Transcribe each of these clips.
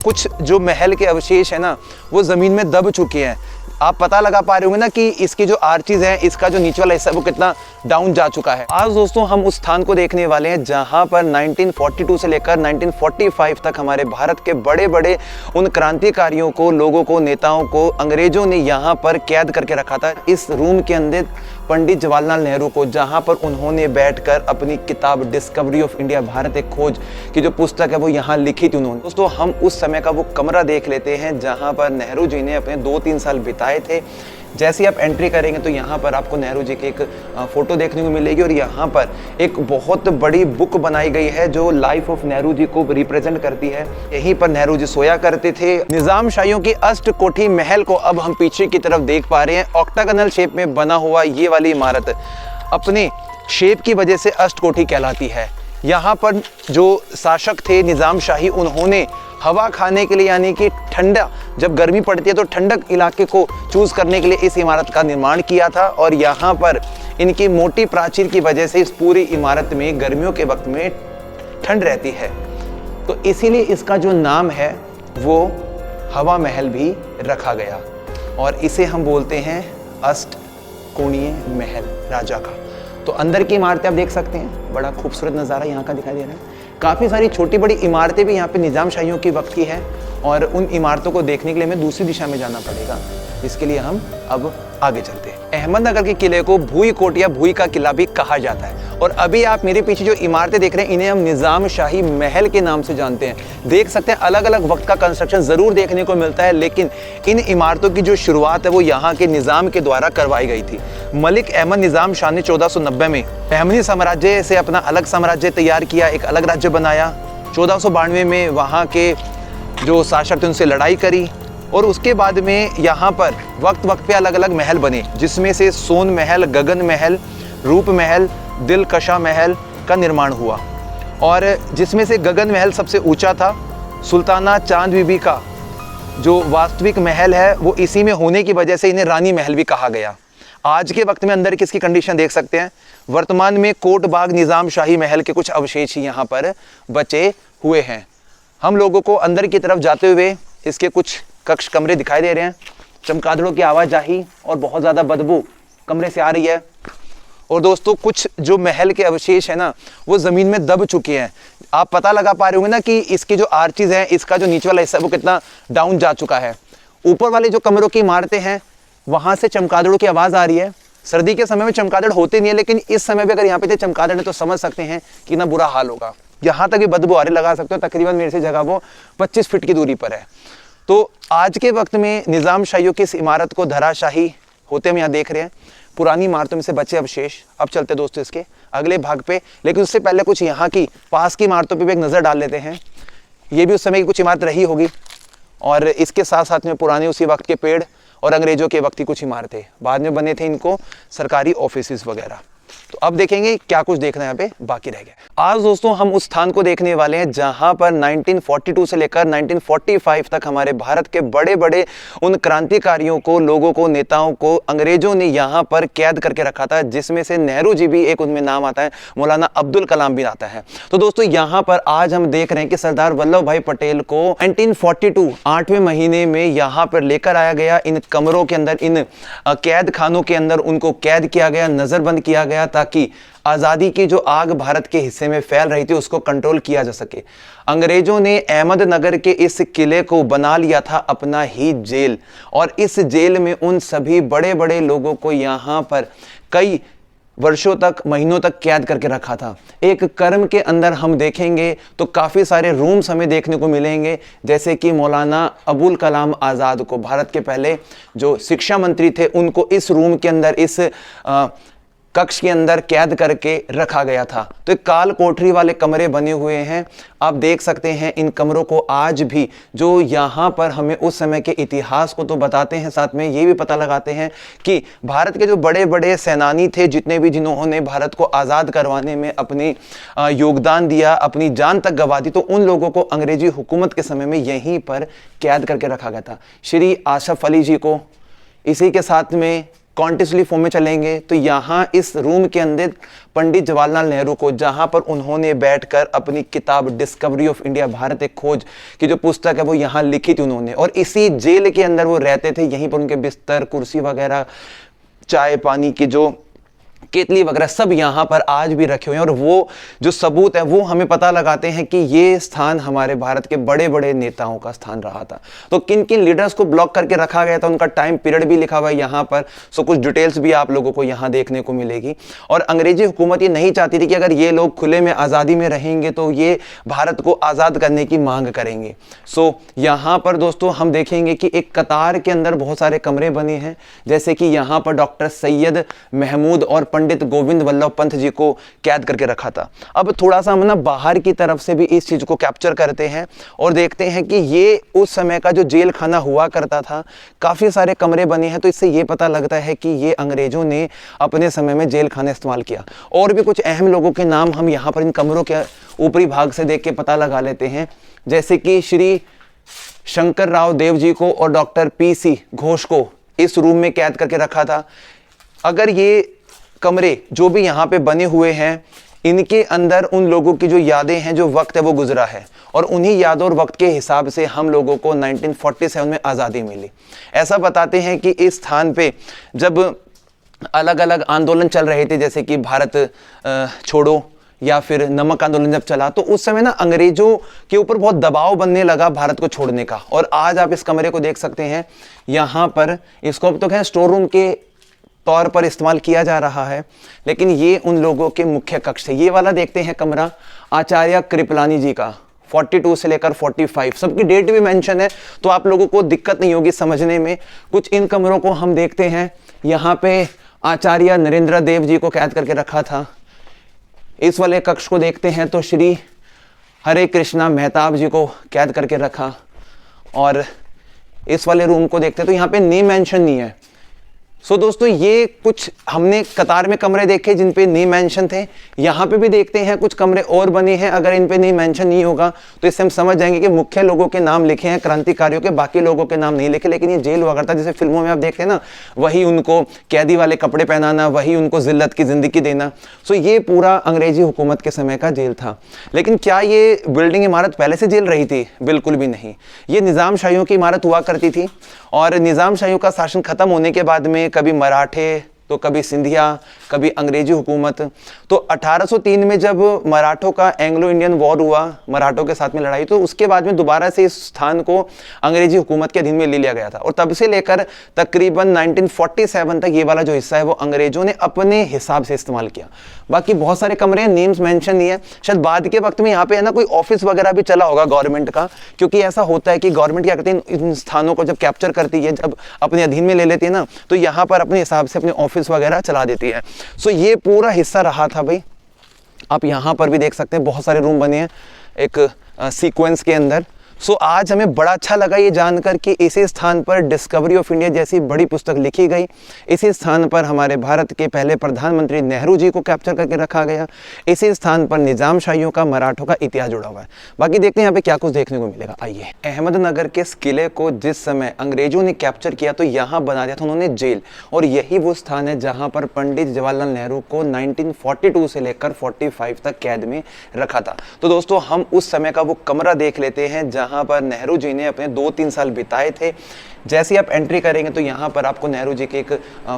कुछ जो महल के अवशेष है ना वो ज़मीन में दब चुके हैं। आप पता लगा पा रहे होंगे ना कि इसकी जो आर्चीज है, इसका जो नीचे वाला हिस्सा है वो कितना डाउन जा चुका है। आज दोस्तों हम उस स्थान को देखने वाले हैं जहां पर 1942 से लेकर 1945 तक हमारे भारत के बड़े बड़े उन क्रांतिकारियों को, लोगों को, नेताओं को अंग्रेजों ने यहाँ पर कैद करके रखा था। इस रूम के अंदर पंडित जवाहरलाल नेहरू को, जहाँ पर उन्होंने बैठकर अपनी किताब डिस्कवरी ऑफ इंडिया, भारत एक खोज की जो पुस्तक है वो यहाँ लिखी थी उन्होंने। दोस्तों हम उस समय का वो कमरा देख लेते हैं जहाँ पर नेहरू जी ने अपने 2-3 साल बिताए थे। जैसे ही आप एंट्री करेंगे तो यहाँ पर आपको नेहरू जी की एक फ़ोटो देखने को मिलेगी और यहाँ पर एक बहुत बड़ी बुक बनाई गई है जो लाइफ ऑफ नेहरू जी को रिप्रेजेंट करती है। यहीं पर नेहरू जी सोया करते थे। निज़ाम शाहियों की अष्टकोठी महल को अब हम पीछे की तरफ देख पा रहे हैं। ऑक्टागोनल शेप में बना हुआ ये वाली इमारत अपने शेप की वजह से अष्टकोठी कहलाती है। यहाँ पर जो शासक थे निज़ाम शाही, उन्होंने हवा खाने के लिए, यानी कि ठंडा जब गर्मी पड़ती है तो ठंडक इलाके को चूज़ करने के लिए इस इमारत का निर्माण किया था। और यहाँ पर इनकी मोटी प्राचीर की वजह से इस पूरी इमारत में गर्मियों के वक्त में ठंड रहती है, तो इसीलिए इसका जो नाम है वो हवा महल भी रखा गया और इसे हम बोलते हैं अष्टकोणीय महल राजा का। तो अंदर की इमारतें आप देख सकते हैं, बड़ा खूबसूरत नज़ारा यहाँ का दिखाई दे रहा है। काफ़ी सारी छोटी बड़ी इमारतें भी यहाँ पे निज़ाम शाहियों की वक्त की है और उन इमारतों को देखने के लिए हमें दूसरी दिशा में जाना पड़ेगा, जिसके लिए हम अब आगे चलते हैं। अहमदनगर के किले को भूई कोट या भूई का किला भी कहा जाता है और अभी आप मेरे पीछे जो इमारतें देख रहे हैं इन्हें हम निज़ाम शाही महल के नाम से जानते हैं। देख सकते हैं अलग अलग वक्त का कंस्ट्रक्शन ज़रूर देखने को मिलता है, लेकिन इन इमारतों की जो शुरुआत है वो यहाँ के निज़ाम के द्वारा करवाई गई थी। मलिक अहमद निज़ाम शाह ने 1490 में अहमदी साम्राज्य से अपना अलग साम्राज्य तैयार किया, एक अलग राज्य बनाया। 1492 में वहाँ के जो शासक थे उनसे लड़ाई करी और उसके बाद में यहाँ पर वक्त वक्त पे अलग अलग महल बने, जिसमें से सोन महल, गगन महल, रूप महल, दिलकशा महल का निर्माण हुआ और जिसमें से गगन महल सबसे ऊंचा था। सुल्ताना चांद बीबी का जो वास्तविक महल है वो इसी में होने की वजह से इन्हें रानी महल भी कहा गया। आज के वक्त में अंदर किसकी कंडीशन देख सकते हैं। वर्तमान में कोट बाग निज़ाम शाही महल के कुछ अवशेष ही यहाँ पर बचे हुए हैं। हम लोगों को अंदर की तरफ जाते हुए इसके कुछ कक्ष कमरे दिखाई दे रहे हैं। चमगादड़ों की आवाजाही और बहुत ज़्यादा बदबू कमरे से आ रही है। और दोस्तों कुछ जो महल के अवशेष है ना वो ज़मीन में दब चुके हैं। आप पता लगा पा रहे होंगे ना कि इसकी जो आर्चीज है, इसका जो नीचे वाला हिस्सा है वो कितना डाउन जा चुका है। ऊपर वाले जो कमरों की इमारतें हैं वहाँ से चमगादड़ों की आवाज़ आ रही है। सर्दी के समय में चमगादड़ होते नहीं है, लेकिन इस समय भी अगर यहाँ पे थे चमगादड़ है तो समझ सकते हैं कि ना बुरा हाल होगा। यहाँ तक भी बदबू आ रही, लगा सकते हो तकरीबन मेरे से जगह वो 25 फीट की दूरी पर है। तो आज के वक्त में निज़ाम शाहियों की इस इमारत को धराशाही होते हम यहाँ देख रहे हैं। पुरानी इमारतों में से बचे अवशेष। अब चलते दोस्तों इसके अगले भाग पे, लेकिन उससे पहले कुछ यहाँ की पास की इमारतों पे भी एक नज़र डाल लेते हैं। ये भी उस समय की कुछ इमारत रही होगी और इसके साथ साथ में पुराने उसी वक्त के पेड़ और अंग्रेजों के वक्त की कुछ इमारतें बाद में बने थे, इनको सरकारी ऑफिसेज वगैरह। तो अब देखेंगे क्या कुछ देखना यहाँ पे बाकी रह गया। आज दोस्तों हम उस स्थान को देखने वाले हैं जहां पर 1942 से लेकर 1945 तक हमारे भारत के बड़े बड़े उन क्रांतिकारियों को, लोगों को, नेताओं को अंग्रेजों ने यहाँ पर कैद करके रखा था, जिसमें से नेहरू जी भी एक उनमें नाम आता है, मौलाना अब्दुल कलाम भी आता है। तो दोस्तों यहाँ पर आज हम देख रहे हैं कि सरदार वल्लभ भाई पटेल को 1942 8वें महीने में यहाँ पर लेकर आया गया। इन कमरों के अंदर, इन कैद खानों के अंदर उनको कैद किया गया, नजरबंद किया गया ताकि आज़ादी की जो आग भारत के हिस्से में फैल रही थी उसको कंट्रोल किया जा सके। अंग्रेजों ने अहमदनगर के इस किले को बना लिया था अपना ही जेल और इस जेल में उन सभी बड़े बड़े लोगों को यहाँ पर कई वर्षों तक, महीनों तक कैद करके रखा था। एक कर्म के अंदर हम देखेंगे तो काफ़ी सारे रूम्स हमें देखने को मिलेंगे, जैसे कि मौलाना अबुल कलाम आज़ाद को, भारत के पहले जो शिक्षा मंत्री थे, उनको इस रूम के अंदर, इस कक्ष के अंदर कैद करके रखा गया था। तो एक काल कोठरी वाले कमरे बने हुए हैं। आप देख सकते हैं इन कमरों को आज भी, जो यहाँ पर हमें उस समय के इतिहास को तो बताते हैं, साथ में ये भी पता लगाते हैं कि भारत के जो बड़े बड़े सेनानी थे, जितने भी, जिन्होंने भारत को आज़ाद करवाने में अपनी योगदान दिया, अपनी जान तक गंवा दी, तो उन लोगों को अंग्रेजी हुकूमत के समय में यहीं पर कैद करके रखा गया था। श्री आसफ अली जी को, इसी के साथ में कॉन्टिसली फॉर्म में चलेंगे तो यहाँ इस रूम के अंदर पंडित जवाहरलाल नेहरू को, जहाँ पर उन्होंने बैठकर अपनी किताब डिस्कवरी ऑफ इंडिया, भारत एक खोज की जो पुस्तक है वो यहाँ लिखी थी उन्होंने, और इसी जेल के अंदर वो रहते थे। यहीं पर उनके बिस्तर, कुर्सी वगैरह, चाय पानी की जो केतली वगैरह सब यहाँ पर आज भी रखे हुए हैं, और वो जो सबूत है वो हमें पता लगाते हैं कि ये स्थान हमारे भारत के बड़े बड़े नेताओं का स्थान रहा था। तो किन किन लीडर्स को ब्लॉक करके रखा गया था, उनका टाइम पीरियड भी लिखा हुआ है यहाँ पर। सो कुछ डिटेल्स भी आप लोगों को यहाँ देखने को मिलेगी। और अंग्रेजी हुकूमत ये नहीं चाहती थी कि अगर ये लोग खुले में आज़ादी में रहेंगे तो ये भारत को आज़ाद करने की मांग करेंगे। सो यहाँ पर दोस्तों हम देखेंगे कि एक कतार के अंदर बहुत सारे कमरे बने हैं, जैसे कि यहाँ पर डॉक्टर सैयद महमूद और पंडित गोविंद वल्लभ पंत जी को कैद करके रखा था। अब थोड़ा सा हम ना बाहर की तरफ से भी इस चीज को कैप्चर करते हैं और देखते हैं कि ये उस समय का जो जेल खाना हुआ करता था। काफी सारे कमरे बने हैं, तो इससे ये पता लगता है कि ये अंग्रेजों ने अपने समय में जेल खाना इस्तेमाल किया। और भी कुछ अहम लोगों के नाम हम यहाँ पर इन कमरों के ऊपरी भाग से देख के पता लगा लेते हैं, जैसे कि श्री शंकर राव देव जी को और डॉक्टर PC घोष को इस रूम में कैद करके रखा था। अगर ये कमरे जो भी यहाँ पे बने हुए हैं, इनके अंदर उन लोगों की जो यादें हैं, जो वक्त है वो गुजरा है, और उन्हीं यादों और वक्त के हिसाब से हम लोगों को 1947 में आज़ादी मिली। ऐसा बताते हैं कि इस स्थान पे जब अलग अलग आंदोलन चल रहे थे, जैसे कि भारत छोड़ो या फिर नमक आंदोलन जब चला, तो उस समय ना अंग्रेजों के ऊपर बहुत दबाव बनने लगा भारत को छोड़ने का। और आज आप इस कमरे को देख सकते हैं, यहाँ पर इसको अब तो क्या स्टोर रूम के तौर पर इस्तेमाल किया जा रहा है, लेकिन ये उन लोगों के मुख्य कक्ष है। ये वाला देखते हैं कमरा आचार्य कृपलानी जी का, 42 से लेकर 45, सबकी डेट भी मेंशन है, तो आप लोगों को दिक्कत नहीं होगी समझने में। कुछ इन कमरों को हम देखते हैं, यहाँ पे आचार्य नरेंद्र देव जी को कैद करके रखा था। इस वाले कक्ष को देखते हैं तो श्री हरे कृष्णा मेहताब जी को कैद करके रखा। और इस वाले रूम को देखते हैं तो यहाँ पे नेम मेंशन नहीं है। सो दोस्तों ये कुछ हमने कतार में कमरे देखे जिन पे नेम मेंशन थे। यहाँ पे भी देखते हैं कुछ कमरे और बने हैं, अगर इन पे नेम मेंशन नहीं होगा तो इससे हम समझ जाएंगे कि मुख्य लोगों के नाम लिखे हैं, क्रांतिकारियों के, बाकी लोगों के नाम नहीं लिखे। लेकिन ये जेल हुआ करता, जैसे फिल्मों में आप देखते हैं ना, वही उनको कैदी वाले कपड़े पहनाना, वही उनको जिल्लत की जिंदगी देना। सो ये पूरा अंग्रेजी हुकूमत के समय का जेल था। लेकिन क्या ये बिल्डिंग इमारत पहले से जेल रही थी? बिल्कुल भी नहीं। ये निज़ामशाहियों की इमारत हुआ करती थी, और निज़ामशाहियों का शासन खत्म होने के बाद में कभी मराठे, तो कभी सिंधिया, कभी अंग्रेजी हुकूमत। तो 1803 में जब मराठों का एंग्लो इंडियन वॉर हुआ, मराठों के साथ में लड़ाई, तो उसके बाद में दोबारा से इस स्थान को अंग्रेजी हुकूमत के अधीन में ले लिया गया था। और तब से लेकर तकरीबन 1947 तक ये वाला जो हिस्सा है वो अंग्रेजों ने अपने हिसाब से इस्तेमाल किया। बाकी बहुत सारे कमरे हैं, नेम्स मेंशन नहीं है। शायद बाद के वक्त में यहाँ पे है ना कोई ऑफिस वगैरह भी चला होगा गवर्नमेंट का, क्योंकि ऐसा होता है कि गवर्नमेंट क्या करती है, इन स्थानों को जब कैप्चर करती है, जब अपने अधीन में ले लेती है ना, तो यहाँ पर अपने हिसाब से अपने ऑफिस वगैरह चला देती है। सो ये पूरा हिस्सा रहा था भाई। आप यहाँ पर भी देख सकते हैं बहुत सारे रूम बने हैं एक सीक्वेंस के अंदर। सो आज हमें बड़ा अच्छा लगा ये जानकर कि इसी स्थान पर डिस्कवरी ऑफ इंडिया जैसी बड़ी पुस्तक लिखी गई। इसी स्थान पर हमारे भारत के पहले प्रधानमंत्री नेहरू जी को कैप्चर करके रखा गया। इसी स्थान पर निजामशाहियों का, मराठों का इतिहास जुड़ा हुआ है। बाकी देखते हैं यहाँ पे क्या कुछ देखने को मिलेगा। आइए, अहमदनगर के इस किले को जिस समय अंग्रेजों ने कैप्चर किया तो यहाँ बना दिया था उन्होंने जेल, और यही वो स्थान है जहाँ पर पंडित जवाहरलाल नेहरू को 1942 से लेकर 45 तक कैद में रखा था। तो दोस्तों हम उस समय का वो कमरा देख लेते हैं जहाँ पर नेहरू जी ने अपने 2-3 साल बिताए थे। जैसे आप एंट्री करेंगे तो यहाँ पर आपको नेहरू जी की एक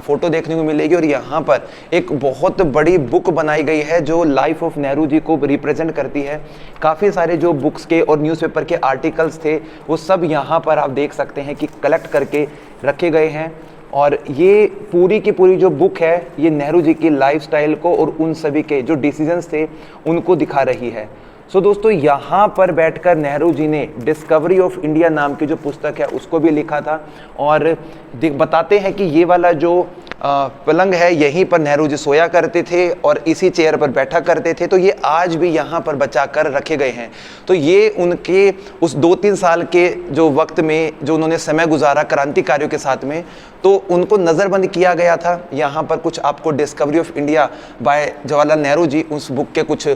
फोटो देखने को मिलेगी, और यहाँ पर एक बहुत बड़ी बुक बनाई गई है जो लाइफ ऑफ नेहरू जी को रिप्रेजेंट करती है। काफ़ी सारे जो बुक्स के और न्यूज़पेपर के आर्टिकल्स थे वो सब यहाँ पर आप देख सकते हैं कि कलेक्ट करके रखे गए हैं। और ये पूरी की पूरी जो बुक है ये नेहरू जी की लाइफस्टाइल को और उन सभी के जो डिसीजंस थे उनको दिखा रही है। सो दोस्तों यहाँ पर बैठकर नेहरू जी ने डिस्कवरी ऑफ इंडिया नाम की जो पुस्तक है उसको भी लिखा था, और बताते हैं कि ये वाला जो पलंग है यहीं पर नेहरू जी सोया करते थे और इसी चेयर पर बैठा करते थे। तो ये आज भी यहाँ पर बचा कर रखे गए हैं। तो ये उनके उस 2-3 साल के जो वक्त में जो उन्होंने समय गुजारा क्रांतिकारियों के साथ में, तो उनको नज़रबंद किया गया था। यहाँ पर कुछ आपको Discovery of India by Jawaharlal Nehru ji उस बुक के कुछ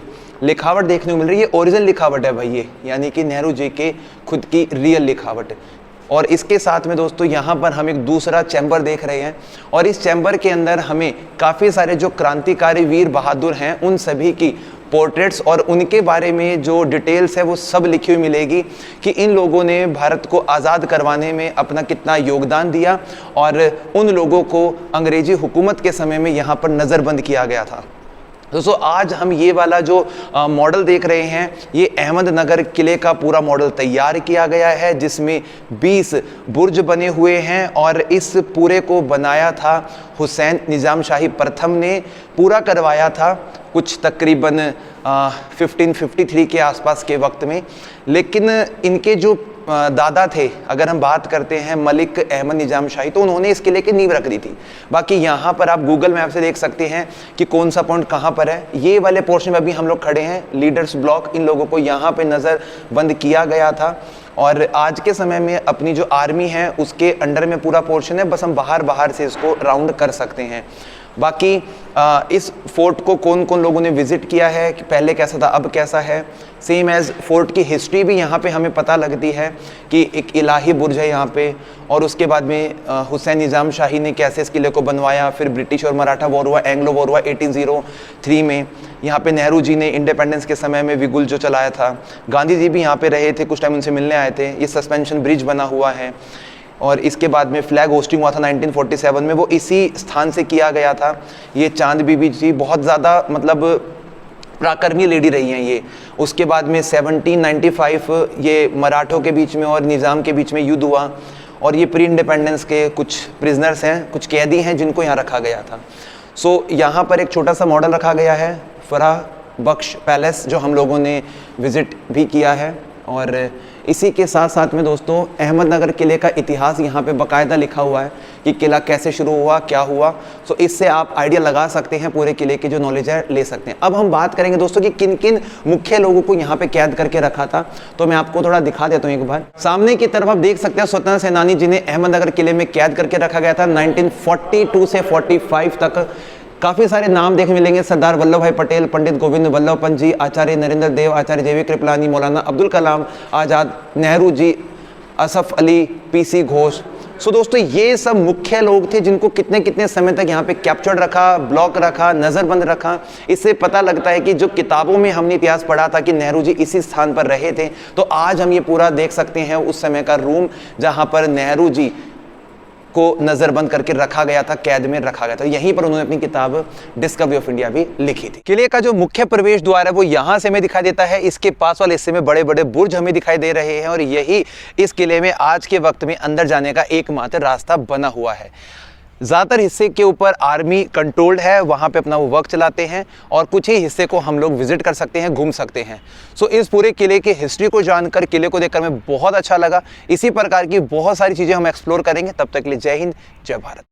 लिखावट देखने को मिल रही है। ओरिजिनल लिखावट है भाई ये, यानी कि नेहरू जी के खुद की रियल लिखावट। और इसके साथ में दोस्तों यहाँ पर हम एक दूसरा चैम्बर देख रहे हैं और इस चैम्बर के अंदर हमें काफ़ी सारे जो क्रांतिकारी वीर बहादुर हैं उन सभी की पोर्ट्रेट्स और उनके बारे में जो डिटेल्स है वो सब लिखी हुई मिलेगी कि इन लोगों ने भारत को आज़ाद करवाने में अपना कितना योगदान दिया और उन लोगों को अंग्रेजी हुकूमत के समय में यहाँ पर नज़रबंद किया गया था। दोस्तों आज हम ये वाला जो मॉडल देख रहे हैं ये अहमदनगर किले का पूरा मॉडल तैयार किया गया है जिसमें 20 बुर्ज बने हुए हैं और इस पूरे को बनाया था हुसैन निज़ाम शाही प्रथम ने पूरा करवाया था कुछ तकरीबन 1553 के आसपास के वक्त में। लेकिन इनके जो दादा थे, अगर हम बात करते हैं मलिक अहमद निज़ाम शाही, तो उन्होंने इस किले की नींव रख दी थी। बाकी यहाँ पर आप गूगल मैप से देख सकते हैं कि कौन सा पॉइंट कहाँ पर है। ये वाले पोर्शन में अभी हम लोग खड़े हैं, लीडर्स ब्लॉक, इन लोगों को यहाँ पे नज़र बंद किया गया था और आज के समय में अपनी जो आर्मी है उसके अंडर में पूरा पोर्शन है, बस हम बाहर से इसको राउंड कर सकते हैं। बाकी इस फोर्ट को कौन कौन लोगों ने विज़िट किया है, कि पहले कैसा था अब कैसा है, सेम एज़ फोर्ट की हिस्ट्री भी यहाँ पे हमें पता लगती है कि एक इलाही बुर्ज है यहाँ पे और उसके बाद में हुसैन निज़ाम शाही ने कैसे इस किले को बनवाया, फिर ब्रिटिश और मराठा वॉर हुआ, एंग्लो वॉर हुआ 1803 में। यहाँ पे नेहरू जी ने इंडिपेंडेंस के समय में विगुल जो चलाया था, गांधी जी भी यहाँ पे रहे थे, कुछ टाइम उनसे मिलने आए थे। ये सस्पेंशन ब्रिज बना हुआ है और इसके बाद में फ्लैग होस्टिंग हुआ था 1947 में, वो इसी स्थान से किया गया था। ये चांद बीबी जी बहुत ज़्यादा मतलब पराक्रमी लेडी रही हैं ये। उसके बाद में 1795 ये मराठों के बीच में और निज़ाम के बीच में युद्ध हुआ और ये प्री इंडिपेंडेंस के कुछ प्रिजनर्स हैं, कुछ कैदी हैं जिनको यहाँ रखा गया था। सो यहाँ पर एक छोटा सा मॉडल रखा गया है फराह बख्श पैलेस, जो हम लोगों ने विज़िट भी किया है। और इसी के साथ साथ में दोस्तों अहमदनगर किले का इतिहास यहाँ पे बाकायदा लिखा हुआ है कि किला कैसे शुरू हुआ, क्या हुआ। सो इससे आप आइडिया लगा सकते हैं, पूरे किले की जो नॉलेज है ले सकते हैं। अब हम बात करेंगे दोस्तों कि किन किन मुख्य लोगों को यहाँ पे कैद करके रखा था, तो मैं आपको थोड़ा दिखा देता हूँ एक बार। सामने की तरफ आप देख सकते हैं स्वतंत्रता सेनानी जिन्हें अहमदनगर किले में कैद करके रखा गया था 1942 से 45 तक। काफ़ी सारे नाम देखने मिलेंगे, सरदार वल्लभ भाई पटेल, पंडित गोविंद वल्लभ पंत जी, आचार्य नरेंद्र देव, आचार्य जेवी कृपलानी, मौलाना अब्दुल कलाम आज़ाद, नेहरू जी, असफ अली, पीसी घोष। सो दोस्तों ये सब मुख्य लोग थे जिनको कितने कितने समय तक यहाँ पे कैप्चर्ड रखा, ब्लॉक रखा, नज़रबंद रखा। इससे पता लगता है कि जो किताबों में हमने इतिहास पढ़ा था कि नेहरू जी इसी स्थान पर रहे थे, तो आज हम ये पूरा देख सकते हैं उस समय का रूम जहाँ पर नेहरू जी को नजरबंद करके रखा गया था, कैद में रखा गया था। यहीं पर उन्होंने अपनी किताब डिस्कवरी ऑफ इंडिया भी लिखी थी। किले का जो मुख्य प्रवेश द्वार है वो यहाँ से हमें दिखाई देता है। इसके पास वाले हिस्से में बड़े बड़े बुर्ज हमें दिखाई दे रहे हैं और यही इस किले में आज के वक्त में अंदर जाने का एकमात्र रास्ता बना हुआ है। ज़्यादातर हिस्से के ऊपर आर्मी कंट्रोल्ड है, वहाँ पे अपना वो वर्क चलाते हैं और कुछ ही हिस्से को हम लोग विजिट कर सकते हैं, घूम सकते हैं। सो इस पूरे किले की हिस्ट्री को जानकर, किले को देखकर हमें बहुत अच्छा लगा। इसी प्रकार की बहुत सारी चीज़ें हम एक्सप्लोर करेंगे। तब तक के लिए जय हिंद, जय भारत।